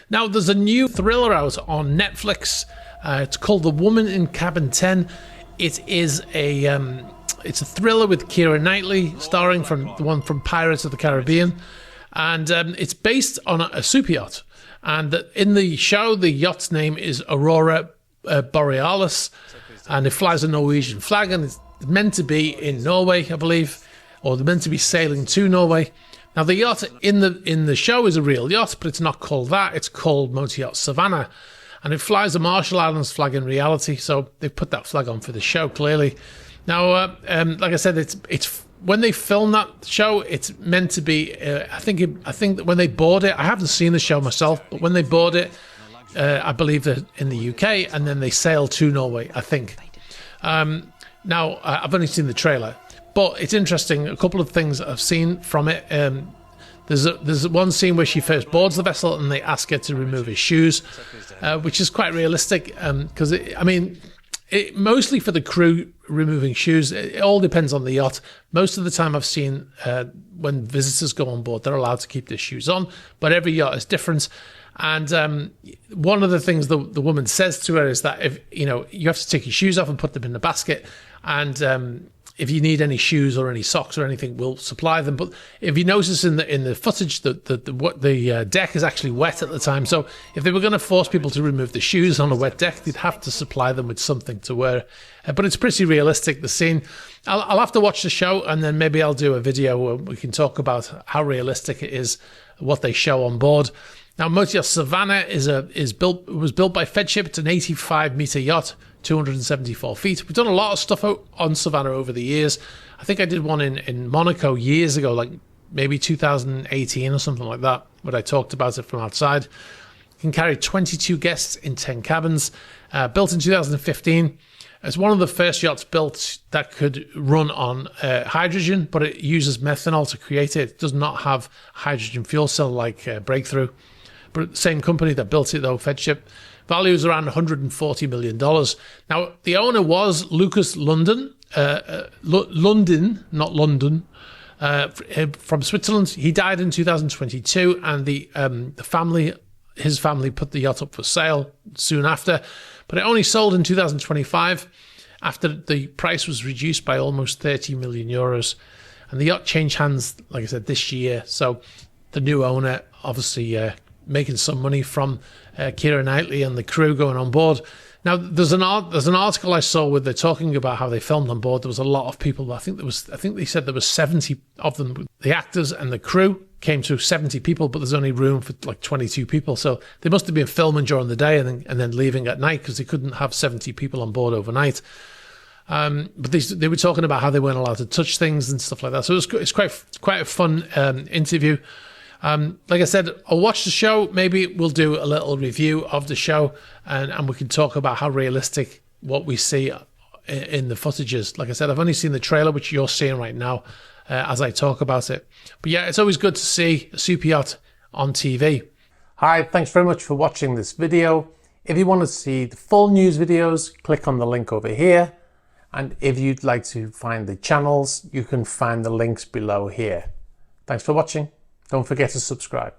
Now, there's a new thriller out on Netflix. It's called The Woman in Cabin 10. It is it's a thriller with Keira Knightley, starring from the one from Pirates of the Caribbean, and it's based on a super yacht. And in the show, the yacht's name is Aurora Borealis, and it flies a Norwegian flag, and it's meant to be in Norway, I believe, or they're meant to be sailing to Norway. Now, the yacht in the show is a real yacht, but it's not called that. It's called Motor Yacht Savannah, and it flies a Marshall Islands flag in reality. So they've put that flag on for the show, clearly. Now, like I said, it's when they filmed that show, it's meant to be. I think that when they bought it, I haven't seen the show myself, but when they bought it, I believe that in the UK, and then they sailed to Norway, I think. Now, I've only seen the trailer, but it's interesting. A couple of things I've seen from it. There's one scene where she first boards the vessel, and they ask her to remove her shoes, which is quite realistic. Because mostly for the crew removing shoes, it all depends on the yacht. Most of the time I've seen when visitors go on board, they're allowed to keep their shoes on, but every yacht is different. And one of the things the woman says to her is that if you have to take your shoes off and put them in the basket, and if you need any shoes or any socks or anything, we'll supply them. But if you notice in the footage, the deck is actually wet at the time. So if they were going to force people to remove the shoes on a wet deck, they'd have to supply them with something to wear. But it's pretty realistic, the scene. I'll have to watch the show, and then maybe I'll do a video where we can talk about how realistic it is, what they show on board. Now, Motor Yacht Savannah was built by Fedship. It's an 85-meter yacht, 274 feet. We've done a lot of stuff on Savannah over the years. I think I did one in Monaco years ago, like maybe 2018 or something like that, where I talked about it from outside. It can carry 22 guests in 10 cabins. Built in 2015. It's one of the first yachts built that could run on hydrogen, but it uses methanol to create it. It does not have hydrogen fuel cell like Breakthrough. But same company that built it, though, Fedship. Value is around $140 million. Now, the owner was Lucas London, not London, from Switzerland. He died in 2022, and his family put the yacht up for sale soon after. But it only sold in 2025 after the price was reduced by almost 30 million euros. And the yacht changed hands, like I said, this year. So the new owner, obviously, making some money from Keira Knightley and the crew going on board. Now, there's an article I saw where they're talking about how they filmed on board. There was a lot of people. I think they said there was 70 of them. The actors and the crew came to 70 people, but there's only room for like 22 people. So they must have been filming during the day and then leaving at night, because they couldn't have 70 people on board overnight. But they were talking about how they weren't allowed to touch things and stuff like that. So it's quite a fun interview. Like I said, I'll watch the show. Maybe we'll do a little review of the show, and we can talk about how realistic what we see in the footage is. Like I said, I've only seen the trailer, which you're seeing right now as I talk about it. But yeah, it's always good to see a super yacht on TV. Hi, thanks very much for watching this video. If you want to see the full news videos, click on the link over here. And if you'd like to find the channels, you can find the links below here. Thanks for watching. Don't forget to subscribe.